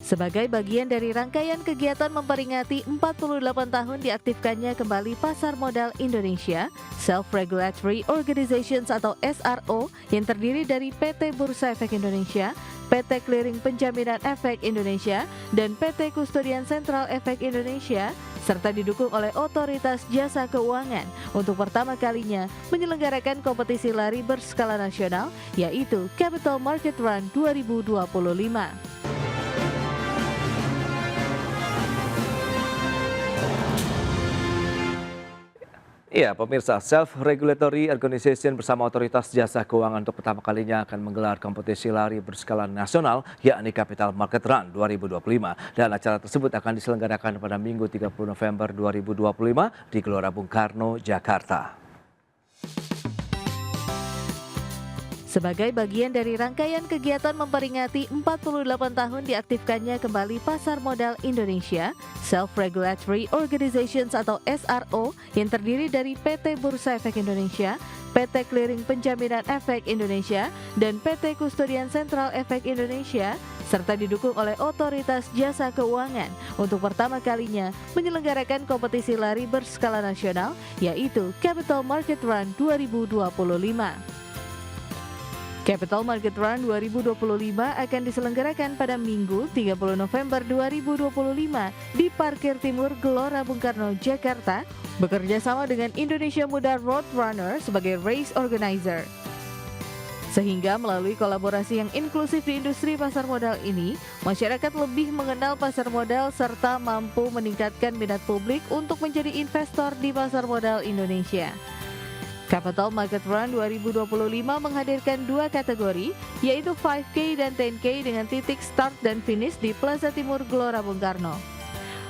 Sebagai bagian dari rangkaian kegiatan memperingati 48 tahun diaktifkannya kembali Pasar Modal Indonesia, Self-Regulatory Organizations atau SRO yang terdiri dari PT Bursa Efek Indonesia, PT Clearing Penjaminan Efek Indonesia, dan PT Kustodian Sentral Efek Indonesia, serta didukung oleh Otoritas Jasa Keuangan untuk pertama kalinya menyelenggarakan kompetisi lari berskala nasional, yaitu Capital Market Run 2025. Iya, pemirsa, Self-Regulatory Organization bersama Otoritas Jasa Keuangan untuk pertama kalinya akan menggelar kompetisi lari berskala nasional, yakni Capital Market Run 2025. Dan acara tersebut akan diselenggarakan pada Minggu 30 November 2025 di Gelora Bung Karno, Jakarta. Sebagai bagian dari rangkaian kegiatan memperingati 48 tahun diaktifkannya kembali Pasar Modal Indonesia, Self-Regulatory Organizations atau SRO yang terdiri dari PT Bursa Efek Indonesia, PT Clearing Penjaminan Efek Indonesia, dan PT Kustodian Sentral Efek Indonesia, serta didukung oleh Otoritas Jasa Keuangan untuk pertama kalinya menyelenggarakan kompetisi lari berskala nasional, yaitu Capital Market Run 2025. Capital Market Run 2025 akan diselenggarakan pada Minggu 30 November 2025 di Parkir Timur Gelora Bung Karno, Jakarta, bekerja sama dengan Indonesia Muda Road Runner sebagai race organizer. Sehingga melalui kolaborasi yang inklusif di industri pasar modal ini, masyarakat lebih mengenal pasar modal serta mampu meningkatkan minat publik untuk menjadi investor di pasar modal Indonesia. Capital Market Run 2025 menghadirkan dua kategori, yaitu 5K dan 10K dengan titik start dan finish di Plaza Timur Gelora Bung Karno.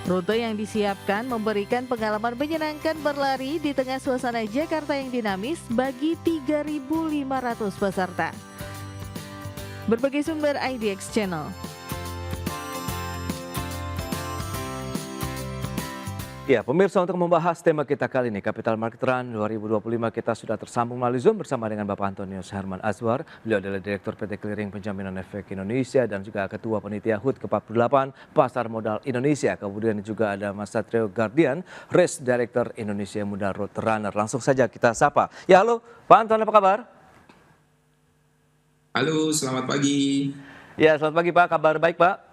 Rute yang disiapkan memberikan pengalaman menyenangkan berlari di tengah suasana Jakarta yang dinamis bagi 3.500 peserta. Berbagai sumber IDX Channel. Ya, pemirsa, untuk membahas tema kita kali ini, Capital Market Run 2025, kita sudah tersambung melalui Zoom bersama dengan Bapak Antonius Herman Azwar. Beliau adalah Direktur PT Clearing Penjaminan Efek Indonesia dan juga Ketua Panitia HUT ke-48 Pasar Modal Indonesia. Kemudian juga ada Mas Satrio Gardian, Race Director Indonesia Muda Road Runner. Langsung saja kita sapa. Ya, halo Pak Anton, apa kabar? Halo, selamat pagi. Ya, selamat pagi Pak, kabar baik Pak?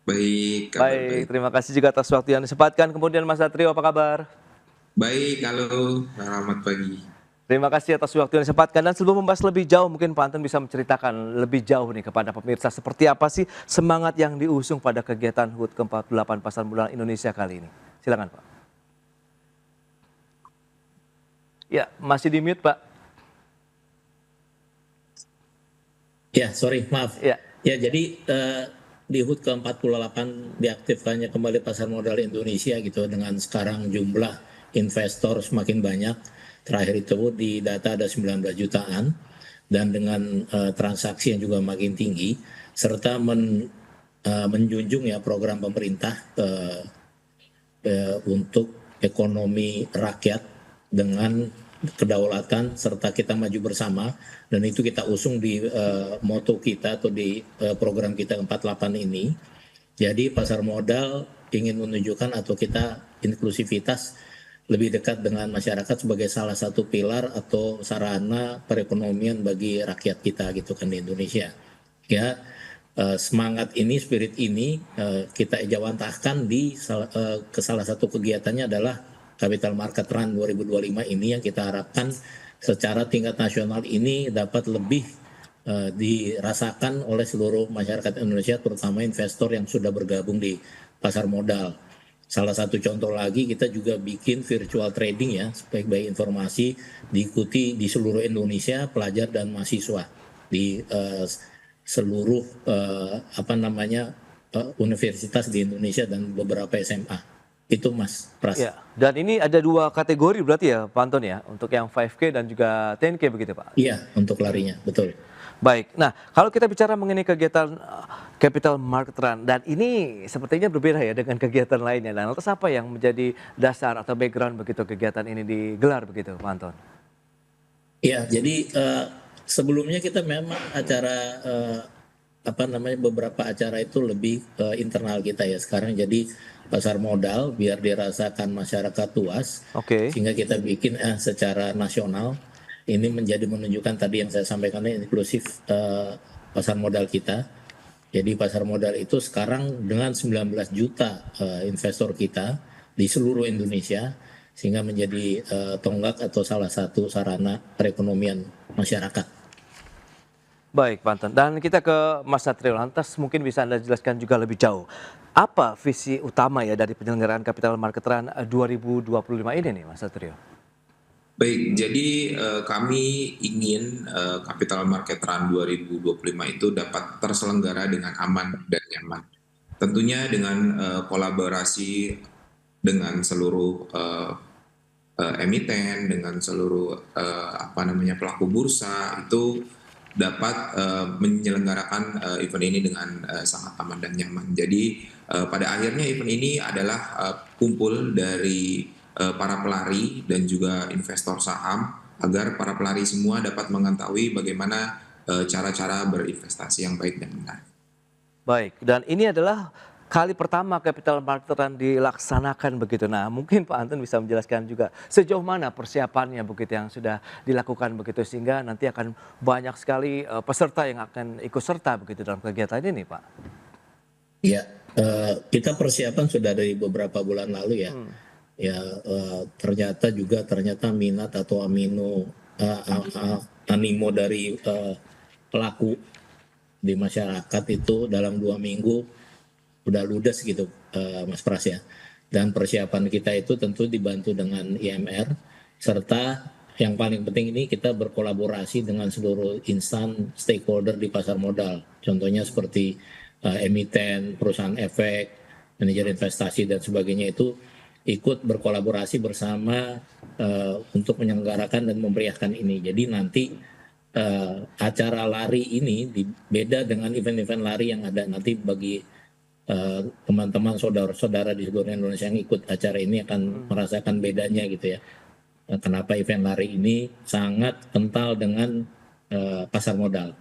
Baik, kabar baik. Terima kasih juga atas waktu yang disempatkan. Kemudian Mas Satrio, apa kabar? Baik, halo, selamat pagi. Terima kasih atas waktu yang disempatkan. Dan sebelum membahas lebih jauh, mungkin Pak Anton bisa menceritakan lebih jauh nih kepada pemirsa seperti apa sih semangat yang diusung pada kegiatan HUT ke-48 Pasar Modal Indonesia kali ini. Silakan Pak. Ya, masih di mute Pak. Ya, sorry, maaf. Ya, jadi di HUT ke-48 diaktifkannya kembali Pasar Modal Indonesia gitu dengan sekarang jumlah investor semakin banyak. Terakhir itu di data ada 19 jutaan dan dengan transaksi yang juga makin tinggi serta menjunjung ya program pemerintah untuk ekonomi rakyat dengan kedaulatan serta kita maju bersama, dan itu kita usung di moto kita atau di program kita 48 ini. Jadi pasar modal ingin menunjukkan atau kita inklusivitas lebih dekat dengan masyarakat sebagai salah satu pilar atau sarana perekonomian bagi rakyat kita gitu kan di Indonesia. Ya, semangat ini, spirit ini kita ejawantahkan di ke salah satu kegiatannya adalah Capital Market Run 2025 ini yang kita harapkan secara tingkat nasional ini dapat lebih dirasakan oleh seluruh masyarakat Indonesia, terutama investor yang sudah bergabung di pasar modal. Salah satu contoh lagi, kita juga bikin virtual trading ya, sebaik-baik informasi diikuti di seluruh Indonesia, pelajar dan mahasiswa di seluruh universitas di Indonesia dan beberapa SMA. Itu Mas Pras. ya. Dan ini ada dua kategori berarti ya Pak Anton ya, untuk yang 5K dan juga 10K begitu Pak? Iya, untuk larinya, betul. Baik, nah kalau kita bicara mengenai kegiatan Capital Market Run, dan ini sepertinya berbeda ya dengan kegiatan lainnya. Dan lantas apa yang menjadi dasar atau background begitu kegiatan ini digelar begitu Pak Anton? Iya, jadi sebelumnya kita memang acara beberapa acara itu lebih internal kita ya sekarang, jadi pasar modal biar dirasakan masyarakat luas, Oke. sehingga kita bikin secara nasional. Ini menunjukkan tadi yang saya sampaikan, inklusif pasar modal kita. Jadi pasar modal itu sekarang dengan 19 juta investor kita di seluruh Indonesia, sehingga menjadi tonggak atau salah satu sarana perekonomian masyarakat. Baik, Pak Anton. Dan kita ke Mas Satrio. Lantas mungkin bisa Anda jelaskan juga lebih jauh. Apa visi utama ya dari penyelenggaraan Capital Market Run 2025 ini nih, Mas Satrio? Baik, jadi kami ingin Capital Market Run 2025 itu dapat terselenggara dengan aman dan nyaman. Tentunya dengan kolaborasi dengan seluruh emiten, dengan seluruh pelaku bursa, itu dapat menyelenggarakan event ini dengan sangat aman dan nyaman. Jadi pada akhirnya event ini adalah kumpul dari para pelari dan juga investor saham, agar para pelari semua dapat mengetahui bagaimana cara-cara berinvestasi yang baik dan benar. Baik, dan ini adalah kali pertama Capital Market Run dilaksanakan begitu. Nah, mungkin Pak Anton bisa menjelaskan juga sejauh mana persiapannya begitu yang sudah dilakukan begitu, sehingga nanti akan banyak sekali peserta yang akan ikut serta begitu dalam kegiatan ini, Pak. Ya, kita persiapan sudah dari beberapa bulan lalu ya. Ya, ternyata minat atau animo dari pelaku di masyarakat itu dalam 2 minggu udah ludes gitu, Mas Pras ya. Dan persiapan kita itu tentu dibantu dengan IMR, serta yang paling penting ini kita berkolaborasi dengan seluruh insan stakeholder di pasar modal. Contohnya seperti emiten, perusahaan efek, manajer investasi dan sebagainya, itu ikut berkolaborasi bersama untuk menyelenggarakan dan memeriahkan ini. Jadi nanti acara lari ini beda dengan event-event lari yang ada nanti. Bagi teman-teman saudara-saudara di seluruh Indonesia yang ikut acara ini akan merasakan bedanya gitu ya. Kenapa event lari ini sangat kental dengan pasar modal.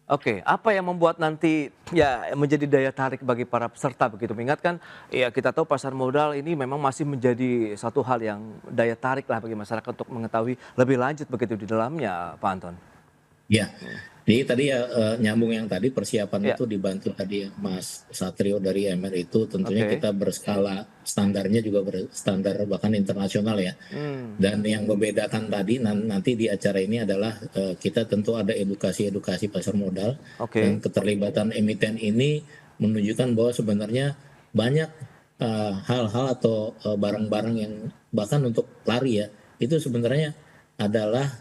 Oke, apa yang membuat nanti ya menjadi daya tarik bagi para peserta begitu? Mengingat kan ya kita tahu pasar modal ini memang masih menjadi satu hal yang daya tarik lah bagi masyarakat untuk mengetahui lebih lanjut begitu di dalamnya, Pak Anton. Ya, jadi tadi ya nyambung yang tadi persiapan Ya. itu dibantu tadi Mas Satrio dari MR itu, tentunya Oke. kita berskala, standarnya juga berstandar bahkan internasional ya. Dan yang membedakan tadi nanti di acara ini adalah kita tentu ada edukasi pasar modal. Oke. Dan keterlibatan emiten ini menunjukkan bahwa sebenarnya banyak hal-hal atau barang-barang yang bahkan untuk lari ya, itu sebenarnya adalah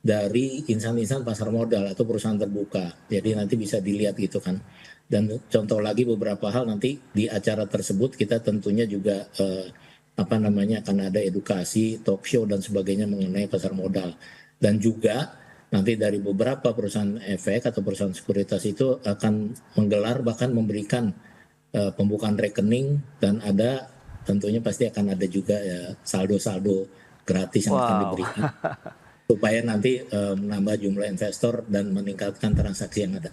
dari insan-insan pasar modal atau perusahaan terbuka. Jadi nanti bisa dilihat gitu kan. Dan contoh lagi beberapa hal nanti di acara tersebut kita tentunya juga akan ada edukasi, talk show dan sebagainya mengenai pasar modal. Dan juga nanti dari beberapa perusahaan efek atau perusahaan sekuritas itu akan menggelar, bahkan memberikan pembukaan rekening, dan ada tentunya pasti akan ada juga ya saldo-saldo gratis yang akan diberikan. Supaya nanti menambah jumlah investor dan meningkatkan transaksi yang ada.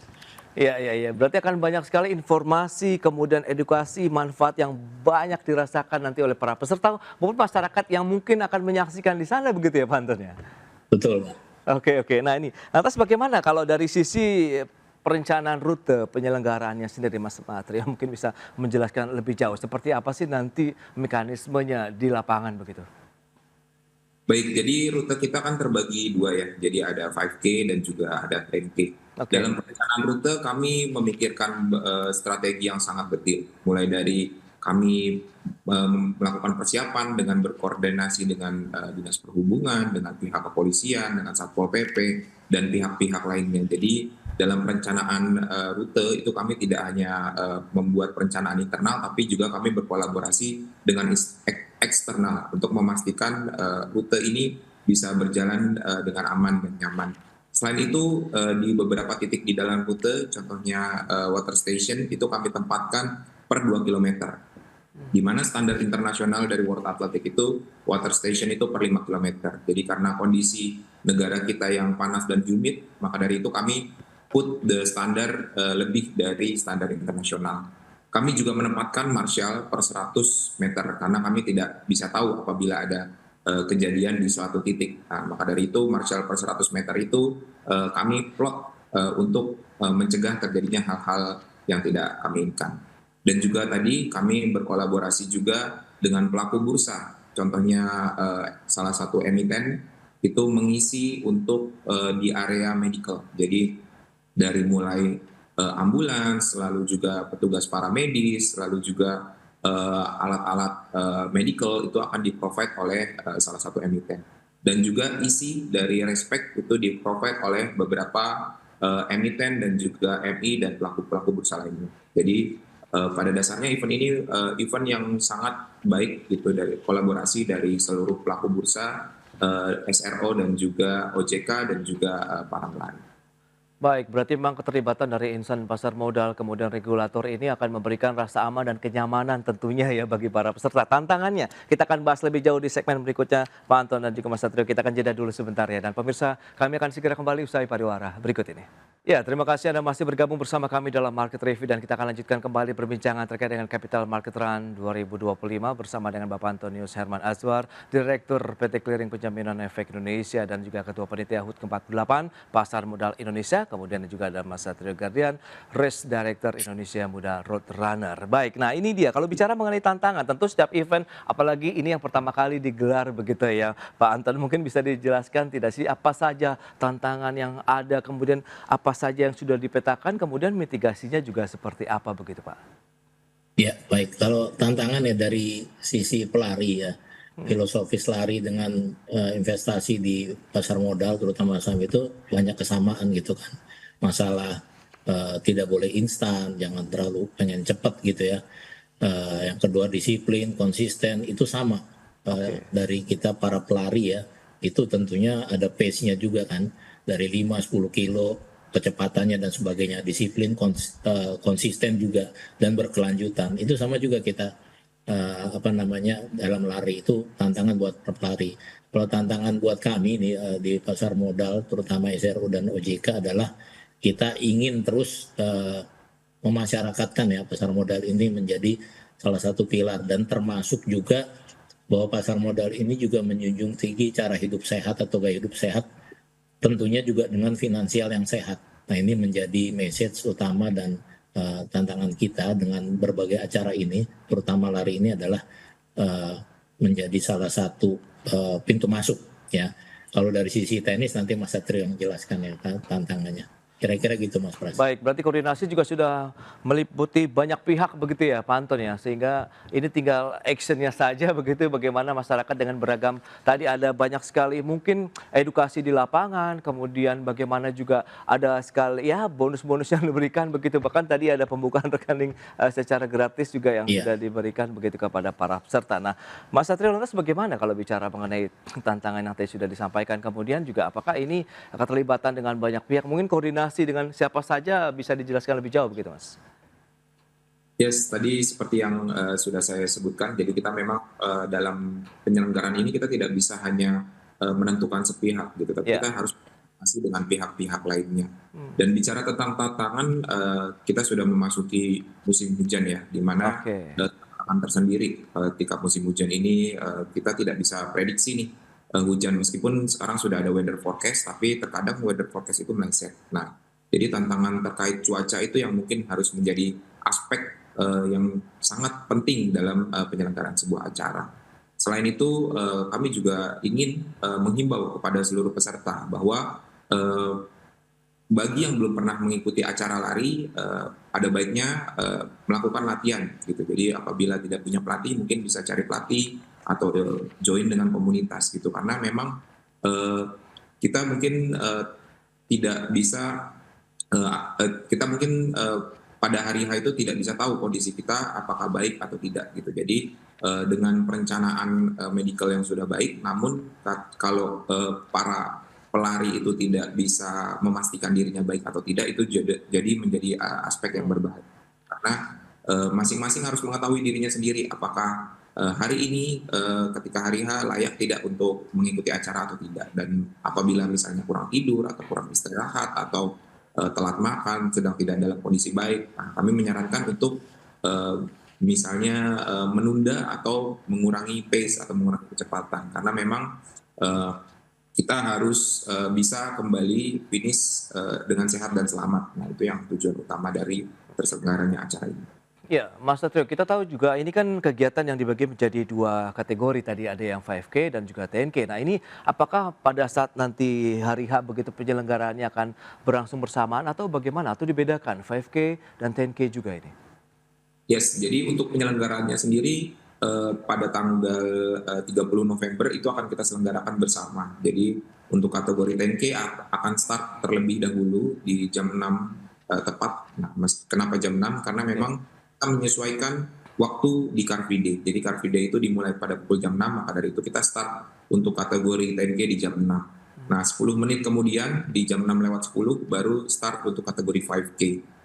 Iya. Berarti akan banyak sekali informasi, kemudian edukasi, manfaat yang banyak dirasakan nanti oleh para peserta maupun masyarakat yang mungkin akan menyaksikan di sana begitu ya, Pak Anton ya? Betul, Pak. Oke. Nah ini, lantas bagaimana kalau dari sisi perencanaan rute penyelenggaraannya sendiri, Mas Satrio mungkin bisa menjelaskan lebih jauh seperti apa sih nanti mekanismenya di lapangan begitu? Baik, jadi rute kita kan terbagi 2 ya. Jadi ada 5K dan juga ada 10K. Oke. Dalam perencanaan rute kami memikirkan strategi yang sangat detail. Mulai dari kami melakukan persiapan dengan berkoordinasi dengan Dinas Perhubungan, dengan pihak kepolisian, dengan Satpol PP, dan pihak-pihak lainnya. Jadi dalam perencanaan rute itu kami tidak hanya membuat perencanaan internal, tapi juga kami berkolaborasi dengan eksternal untuk memastikan rute ini bisa berjalan dengan aman dan nyaman. Selain itu di beberapa titik di dalam rute, contohnya water station, itu kami tempatkan per 2 km. Di mana standar internasional dari World Athletic itu water station itu per 5 km. Jadi karena kondisi negara kita yang panas dan humid, maka dari itu kami put the standar lebih dari standar internasional. Kami juga menempatkan marshal per 100 meter karena kami tidak bisa tahu apabila ada kejadian di suatu titik. Nah, maka dari itu marshal per 100 meter itu kami plot untuk mencegah terjadinya hal-hal yang tidak kami inginkan. Dan juga tadi kami berkolaborasi juga dengan pelaku bursa. Contohnya salah satu emiten itu mengisi untuk di area medical. Jadi dari mulai ambulans, lalu juga petugas paramedis, lalu juga alat-alat medical itu akan di-provide oleh salah satu emiten. Dan juga isi dari Respect itu di-provide oleh beberapa emiten dan juga MI dan pelaku-pelaku bursa lainnya. Jadi pada dasarnya event ini event yang sangat baik gitu dari kolaborasi dari seluruh pelaku bursa, SRO dan juga OJK dan juga para pelari. Baik, berarti memang keterlibatan dari insan pasar modal kemudian regulator ini akan memberikan rasa aman dan kenyamanan tentunya ya bagi para peserta. Tantangannya kita akan bahas lebih jauh di segmen berikutnya, Pak Anton dan juga Mas Satrio. Kita akan jeda dulu sebentar ya. Dan pemirsa, kami akan segera kembali usai pariwara berikut ini. Ya, terima kasih Anda masih bergabung bersama kami dalam Market Review dan kita akan lanjutkan kembali perbincangan terkait dengan Capital Market Run 2025 bersama dengan Bapak Antonius Herman Azwar, Direktur PT Clearing Penjaminan Efek Indonesia dan juga Ketua Panitia HUT ke-48 Pasar Modal Indonesia. Kemudian juga ada Mas Satrio Gardian, Race Director Indonesia Muda Road Runner. Baik, nah ini dia kalau bicara mengenai tantangan, tentu setiap event, apalagi ini yang pertama kali digelar begitu ya, Pak Anton mungkin bisa dijelaskan tidak sih apa saja tantangan yang ada, kemudian apa saja yang sudah dipetakan, kemudian mitigasinya juga seperti apa begitu Pak? Ya, baik. Kalau tantangan ya dari sisi pelari ya, filosofis lari dengan investasi di pasar modal terutama saham itu banyak kesamaan gitu kan. Masalah tidak boleh instan, jangan terlalu pengen cepat gitu ya. Yang kedua disiplin, konsisten itu sama dari kita para pelari ya. Itu tentunya ada pace-nya juga kan dari 5-10 kilo kecepatannya dan sebagainya, disiplin konsisten juga dan berkelanjutan. Itu sama juga kita dalam lari itu tantangan buat pelari. Kalau tantangan buat kami nih di pasar modal terutama SRO dan OJK adalah kita ingin terus memasyarakatkan ya pasar modal ini menjadi salah satu pilar dan termasuk juga bahwa pasar modal ini juga menjunjung tinggi cara hidup sehat atau gaya hidup sehat, tentunya juga dengan finansial yang sehat. Nah ini menjadi message utama dan tantangan kita dengan berbagai acara ini, terutama lari ini adalah menjadi salah satu pintu masuk ya. Kalau dari sisi teknis nanti Mas Satrio yang jelaskan ya tantangannya. Kira-kira gitu Mas Pras. Baik, berarti koordinasi juga sudah meliputi banyak pihak begitu ya Pak Anton ya, sehingga ini tinggal actionnya saja begitu bagaimana masyarakat dengan beragam, tadi ada banyak sekali mungkin edukasi di lapangan, kemudian bagaimana juga ada sekali ya bonus-bonus yang diberikan begitu, bahkan tadi ada pembukaan rekening secara gratis juga yang sudah diberikan begitu kepada para peserta. Nah Mas Satrio lantas bagaimana kalau bicara mengenai tantangan yang tadi sudah disampaikan, kemudian juga apakah ini keterlibatan dengan banyak pihak, mungkin koordinasi dengan siapa saja bisa dijelaskan lebih jauh begitu Mas? Yes, tadi seperti yang sudah saya sebutkan, jadi kita memang dalam penyelenggaraan ini kita tidak bisa hanya menentukan sepihak gitu, tapi kita harus koordinasi dengan pihak-pihak lainnya. Dan bicara tentang tantangan, kita sudah memasuki musim hujan ya, di mana tantangan tersendiri ketika musim hujan ini kita tidak bisa prediksi nih hujan, meskipun sekarang sudah ada weather forecast, tapi terkadang weather forecast itu meleset. Nah, jadi tantangan terkait cuaca itu yang mungkin harus menjadi aspek yang sangat penting dalam penyelenggaraan sebuah acara. Selain itu, kami juga ingin menghimbau kepada seluruh peserta bahwa bagi yang belum pernah mengikuti acara lari, ada baiknya melakukan latihan gitu. Jadi apabila tidak punya pelatih, mungkin bisa cari pelatih atau join dengan komunitas gitu, karena memang kita mungkin tidak bisa kita mungkin pada hari H itu tidak bisa tahu kondisi kita apakah baik atau tidak gitu. Jadi dengan perencanaan medical yang sudah baik, namun kalau para pelari itu tidak bisa memastikan dirinya baik atau tidak, itu jadi menjadi aspek yang berbahaya, karena masing-masing harus mengetahui dirinya sendiri apakah hari ini ketika hari H layak tidak untuk mengikuti acara atau tidak. Dan apabila misalnya kurang tidur atau kurang istirahat atau telat makan, sedang tidak dalam kondisi baik. Nah, kami menyarankan untuk misalnya menunda atau mengurangi pace atau mengurangi kecepatan, karena memang eh, kita harus bisa kembali finish dengan sehat dan selamat. Nah, itu yang tujuan utama dari terselenggaranya acara ini. Ya, Mas Satrio, kita tahu juga ini kan kegiatan yang dibagi menjadi dua kategori tadi, ada yang 5K dan juga 10K. Nah ini apakah pada saat nanti hari H begitu penyelenggaraannya akan berlangsung bersamaan atau bagaimana? Atau dibedakan 5K dan 10K juga ini? Yes, jadi untuk penyelenggaraannya sendiri pada tanggal 30 November itu akan kita selenggarakan bersama. Jadi untuk kategori 10K akan start terlebih dahulu di jam 6 tepat. Nah, kenapa jam 6? Karena memang kita menyesuaikan waktu di Car Free Day. Jadi Car Free Day itu dimulai pada pukul jam 6, maka dari itu kita start untuk kategori 10K di jam 6. Nah, 10 menit kemudian di jam 6:10 baru start untuk kategori 5K.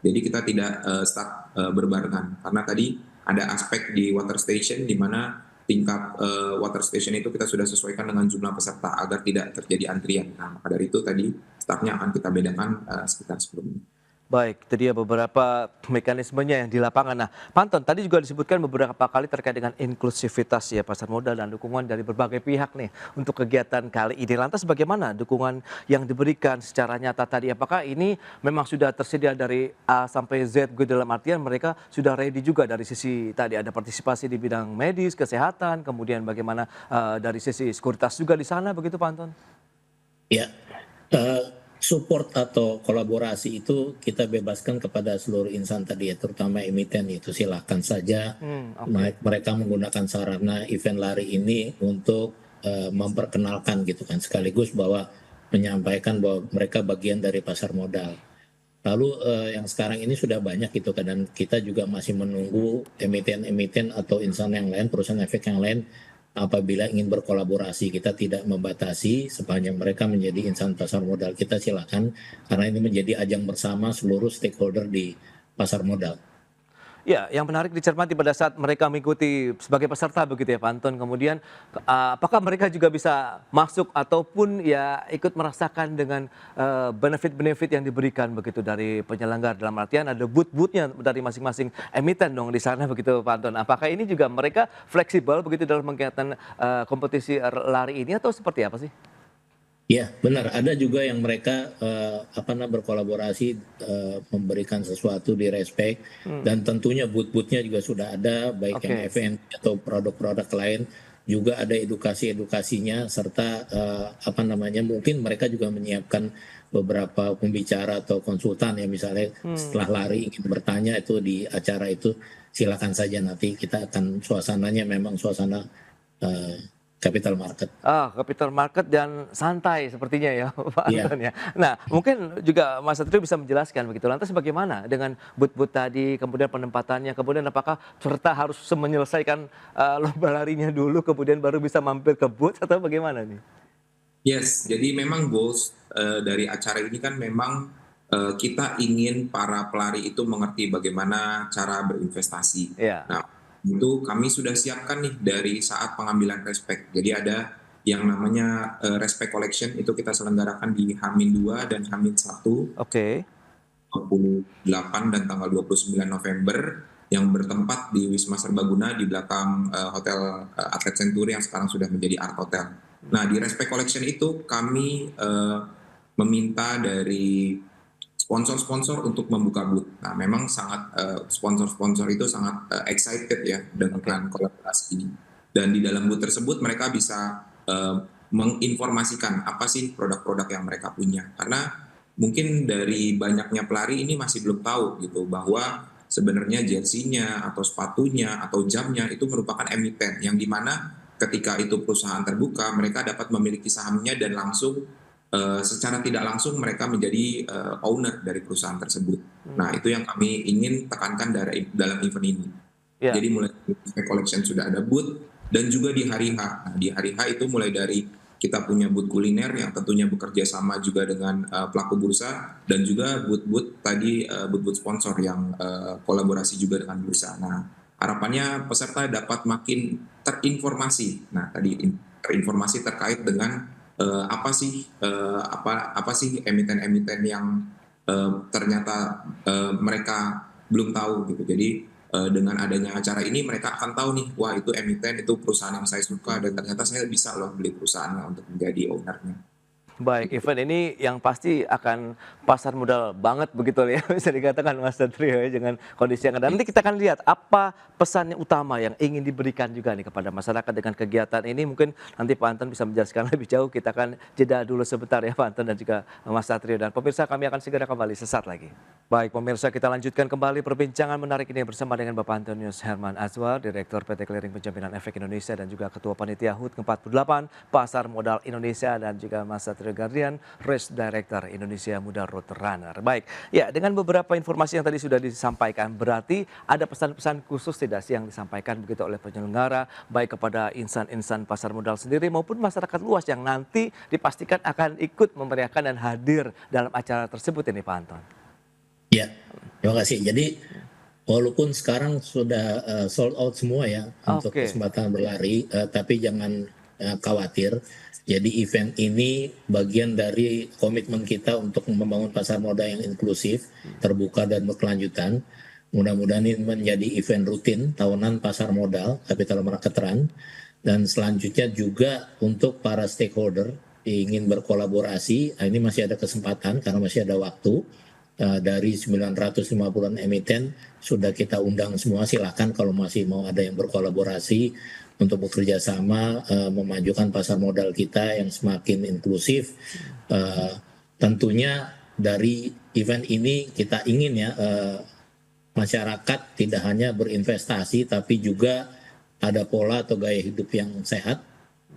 Jadi kita tidak start berbarengan, karena tadi ada aspek di water station di mana tingkat water station itu kita sudah sesuaikan dengan jumlah peserta agar tidak terjadi antrian. Nah, maka dari itu tadi startnya akan kita bedakan sekitar 10 menit. Baik, itu dia beberapa mekanismenya yang di lapangan. Nah, Panton, tadi juga disebutkan beberapa kali terkait dengan inklusivitas ya pasar modal dan dukungan dari berbagai pihak nih untuk kegiatan kali ini. Lantas bagaimana dukungan yang diberikan secara nyata tadi? Apakah ini memang sudah tersedia dari A sampai Z gitu, dalam artian mereka sudah ready juga dari sisi tadi ada partisipasi di bidang medis, kesehatan, kemudian bagaimana dari sisi sekuritas juga di sana begitu Panton? Ya, support atau kolaborasi itu kita bebaskan kepada seluruh insan tadi ya, terutama emiten itu silakan saja mereka menggunakan sarana event lari ini untuk memperkenalkan gitu kan, sekaligus bahwa menyampaikan bahwa mereka bagian dari pasar modal. Lalu yang sekarang ini sudah banyak gitu kan, dan kita juga masih menunggu emiten-emiten atau insan yang lain, perusahaan efek yang lain. Apabila ingin berkolaborasi, kita tidak membatasi sepanjang mereka menjadi insan pasar modal, kita silakan, karena ini menjadi ajang bersama seluruh stakeholder di pasar modal. Ya, yang menarik dicermati pada saat mereka mengikuti sebagai peserta begitu ya Pak Anton. Kemudian apakah mereka juga bisa masuk ataupun ya ikut merasakan dengan benefit-benefit yang diberikan begitu dari penyelenggara, dalam artian ada booth-boothnya dari masing-masing emiten dong di sana begitu Pak Anton. Apakah ini juga mereka fleksibel begitu dalam kegiatan kompetisi lari ini atau seperti apa sih? Ya, benar. Ada juga yang mereka berkolaborasi, memberikan sesuatu di respect, dan tentunya booth-boothnya juga sudah ada, baik yang event atau produk-produk lain. Juga ada edukasi-edukasinya, serta mungkin mereka juga menyiapkan beberapa pembicara atau konsultan ya, misalnya setelah lari ingin bertanya itu di acara itu, silakan saja, nanti kita akan suasananya memang suasana capital market. Capital market dan santai sepertinya ya Pak Anton ya. Nah mungkin juga Mas Satrio bisa menjelaskan begitu. Lantas bagaimana dengan booth-booth tadi, kemudian penempatannya, kemudian apakah peserta harus menyelesaikan lomba larinya dulu, kemudian baru bisa mampir ke booth atau bagaimana nih? Yes, jadi memang goals dari acara ini kan memang kita ingin para pelari itu mengerti bagaimana cara berinvestasi. Yeah. Nah, itu kami sudah siapkan nih dari saat pengambilan respect. Jadi ada yang namanya respect collection, itu kita selenggarakan di H-2 dan H-1. 28 dan tanggal 29 November yang bertempat di Wisma Serbaguna di belakang Hotel Atlet Century yang sekarang sudah menjadi Art Hotel. Nah, di respect collection itu kami meminta dari sponsor-sponsor untuk membuka booth. Nah, memang sangat sponsor-sponsor itu sangat excited ya dengan kolaborasi ini. Dan di dalam booth tersebut mereka bisa menginformasikan apa sih produk-produk yang mereka punya. Karena mungkin dari banyaknya pelari ini masih belum tahu gitu bahwa sebenarnya jersey-nya atau sepatunya atau jamnya itu merupakan emiten, yang dimana ketika itu perusahaan terbuka mereka dapat memiliki sahamnya dan langsung secara tidak langsung mereka menjadi owner dari perusahaan tersebut. Nah, itu yang kami ingin tekankan dalam event ini. Yeah. Jadi mulai dari collection sudah ada booth, dan juga di hari H. Nah, di hari H itu mulai dari kita punya booth kuliner yang tentunya bekerja sama juga dengan pelaku bursa, dan juga booth-booth tadi booth-booth sponsor yang kolaborasi juga dengan bursa. Nah, harapannya peserta dapat makin terinformasi. Nah, tadi terinformasi terkait dengan apa sih emiten-emiten yang ternyata mereka belum tahu gitu. Jadi dengan adanya acara ini mereka akan tahu nih, wah itu emiten, itu perusahaan yang saya suka dan ternyata saya bisa loh beli perusahaannya untuk menjadi ownernya. Baik, event ini yang pasti akan pasar modal banget begitu ya, bisa dikatakan Mas Satrio ya, dengan kondisi yang ada. Nanti kita akan lihat apa pesan yang utama yang ingin diberikan juga nih kepada masyarakat dengan kegiatan ini. Mungkin nanti Pak Anton bisa menjelaskan lebih jauh. Kita akan jeda dulu sebentar ya Pak Anton dan juga Mas Satrio. Dan pemirsa, kami akan segera kembali sesaat lagi. Baik pemirsa, kita lanjutkan kembali perbincangan menarik ini bersama dengan Bapak Antonius Herman Azwar, Direktur PT Clearing Penjaminan Efek Indonesia dan juga Ketua Panitia HUT ke-48 Pasar Modal Indonesia, dan juga Mas Satrio Gardian, Race Director Indonesia Muda Road Runner. Baik, ya dengan beberapa informasi yang tadi sudah disampaikan, berarti ada pesan-pesan khusus tidak sih yang disampaikan begitu oleh penyelenggara, baik kepada insan-insan pasar modal sendiri maupun masyarakat luas yang nanti dipastikan akan ikut memeriahkan dan hadir dalam acara tersebut ini Pak Anton? Ya, terima kasih. Jadi walaupun sekarang sudah sold out semua ya untuk Oke. kesempatan berlari, tapi jangan khawatir. Jadi event ini bagian dari komitmen kita untuk membangun pasar modal yang inklusif, terbuka dan berkelanjutan. Mudah-mudahan ini menjadi event rutin tahunan pasar modal Capital Market Run. Dan selanjutnya juga untuk para stakeholder ingin berkolaborasi, ini masih ada kesempatan karena masih ada waktu. Dari 950-an emiten sudah kita undang semua, silakan kalau masih mau ada yang berkolaborasi untuk bekerja sama memajukan pasar modal kita yang semakin inklusif. Tentunya dari event ini kita ingin ya masyarakat tidak hanya berinvestasi tapi juga ada pola atau gaya hidup yang sehat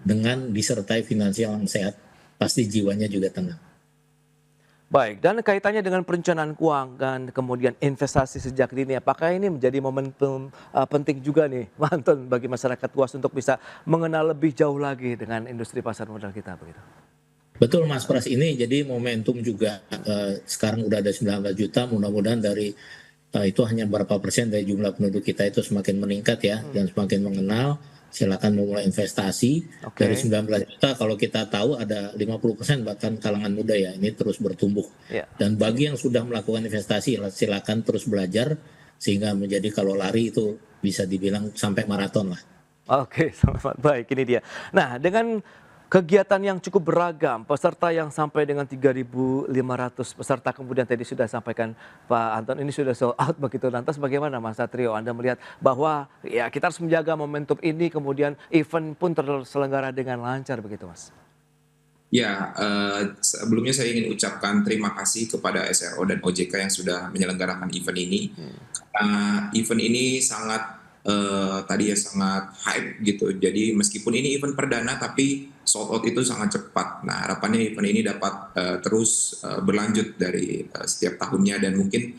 dengan disertai finansial yang sehat, pasti jiwanya juga tenang. Baik, dan kaitannya dengan perencanaan keuangan, kemudian investasi sejak dini, apakah ini menjadi momentum penting juga nih, Pak Anton, bagi masyarakat luas untuk bisa mengenal lebih jauh lagi dengan industri pasar modal kita begitu? Betul Mas Pras, ini jadi momentum juga. Sekarang udah ada 19 juta, mudah-mudahan dari itu hanya berapa persen dari jumlah penduduk kita itu semakin meningkat ya, dan semakin mengenal. Silakan memulai investasi. Oke. Dari 19 juta kalau kita tahu ada 50% bahkan kalangan muda ya, ini terus bertumbuh. Ya. Dan bagi yang sudah melakukan investasi silakan terus belajar sehingga menjadi kalau lari itu bisa dibilang sampai maraton lah. Oke, selamat. Baik, ini dia. Nah, dengan kegiatan yang cukup beragam, peserta yang sampai dengan 3.500 peserta, kemudian tadi sudah sampaikan Pak Anton, ini sudah sold out begitu. Lantas bagaimana Mas Satrio, Anda melihat bahwa ya kita harus menjaga momentum ini, kemudian event pun terselenggara dengan lancar begitu Mas? Ya, sebelumnya saya ingin ucapkan terima kasih kepada SRO dan OJK yang sudah menyelenggarakan event ini. Karena event ini sangat sangat hype gitu. Jadi meskipun ini event perdana tapi sold out itu sangat cepat. Nah, harapannya event ini dapat terus berlanjut dari setiap tahunnya dan mungkin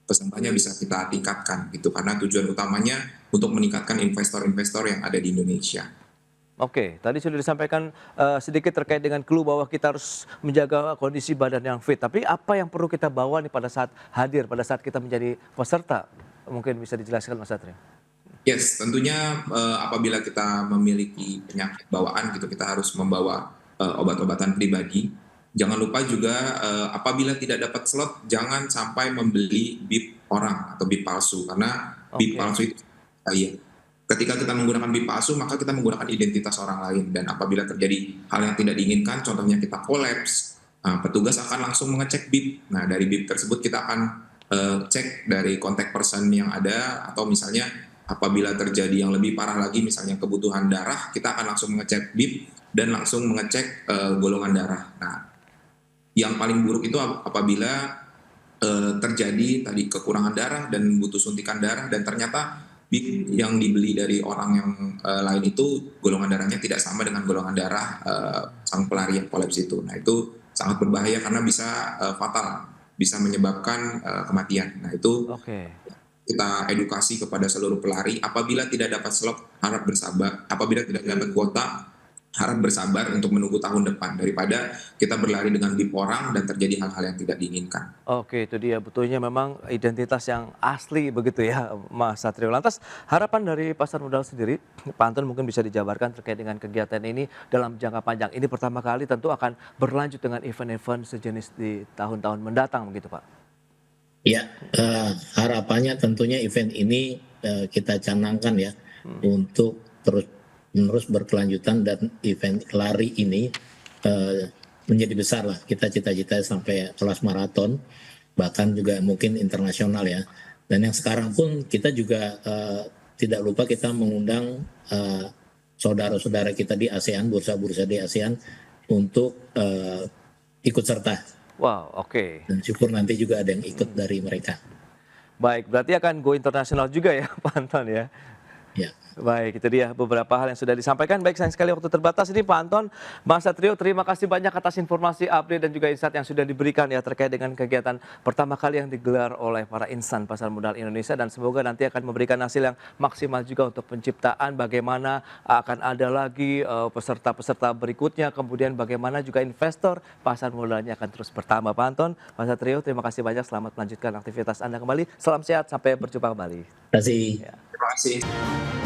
pesertanya bisa kita tingkatkan gitu, karena tujuan utamanya untuk meningkatkan investor-investor yang ada di Indonesia. Oke, tadi sudah disampaikan sedikit terkait dengan clue bahwa kita harus menjaga kondisi badan yang fit. Tapi apa yang perlu kita bawa nih pada saat hadir, pada saat kita menjadi peserta? Mungkin bisa dijelaskan Mas Satrio. Yes, tentunya apabila kita memiliki penyakit bawaan gitu, kita harus membawa obat-obatan pribadi. Jangan lupa juga apabila tidak dapat slot, jangan sampai membeli bib orang atau bib palsu, karena bib palsu itu ketika kita menggunakan bib palsu, maka kita menggunakan identitas orang lain, dan apabila terjadi hal yang tidak diinginkan, contohnya kita kolaps, petugas akan langsung mengecek bib. Nah, dari bib tersebut kita akan cek dari kontak person yang ada, atau misalnya apabila terjadi yang lebih parah lagi, misalnya kebutuhan darah, kita akan langsung mengecek bib dan langsung mengecek golongan darah. Nah, yang paling buruk itu apabila terjadi tadi kekurangan darah dan butuh suntikan darah, dan ternyata bib yang dibeli dari orang yang lain itu golongan darahnya tidak sama dengan golongan darah sang pelari yang kolaps itu. Nah, itu sangat berbahaya karena bisa fatal, bisa menyebabkan kematian. Nah, itu kita edukasi kepada seluruh pelari, apabila tidak dapat slot harap bersabar, apabila tidak dapat kuota harap bersabar untuk menunggu tahun depan daripada kita berlari dengan bip orang dan terjadi hal-hal yang tidak diinginkan. Oke, itu dia betulnya memang identitas yang asli begitu ya, Mas Satrio. Lantas harapan dari pasar modal sendiri, Pak Anton mungkin bisa dijabarkan terkait dengan kegiatan ini dalam jangka panjang. Ini pertama kali tentu akan berlanjut dengan event-event sejenis di tahun-tahun mendatang begitu Pak. Ya, harapannya tentunya event ini kita canangkan ya untuk terus berkelanjutan, dan event lari ini menjadi besar lah. Kita cita-cita sampai kelas maraton, bahkan juga mungkin internasional ya. Dan yang sekarang pun kita juga tidak lupa kita mengundang saudara-saudara kita di ASEAN, bursa-bursa di ASEAN untuk ikut serta. Wow, oke. Dan syukur nanti juga ada yang ikut dari mereka. Baik, berarti akan go internasional juga ya Pak Anton ya. Ya. Baik, itu dia beberapa hal yang sudah disampaikan. Baik, sayang sekali waktu terbatas ini Pak Anton. Mas Satrio, terima kasih banyak atas informasi, update dan juga insight yang sudah diberikan ya terkait dengan kegiatan pertama kali yang digelar oleh para insan pasar modal Indonesia, dan semoga nanti akan memberikan hasil yang maksimal juga untuk penciptaan bagaimana akan ada lagi peserta-peserta berikutnya, kemudian bagaimana juga investor pasar modalnya akan terus bertambah. Pak Anton, Mas Satrio, terima kasih banyak. Selamat melanjutkan aktivitas Anda kembali. Salam sehat, sampai berjumpa kembali. Terima kasih. Terima kasih.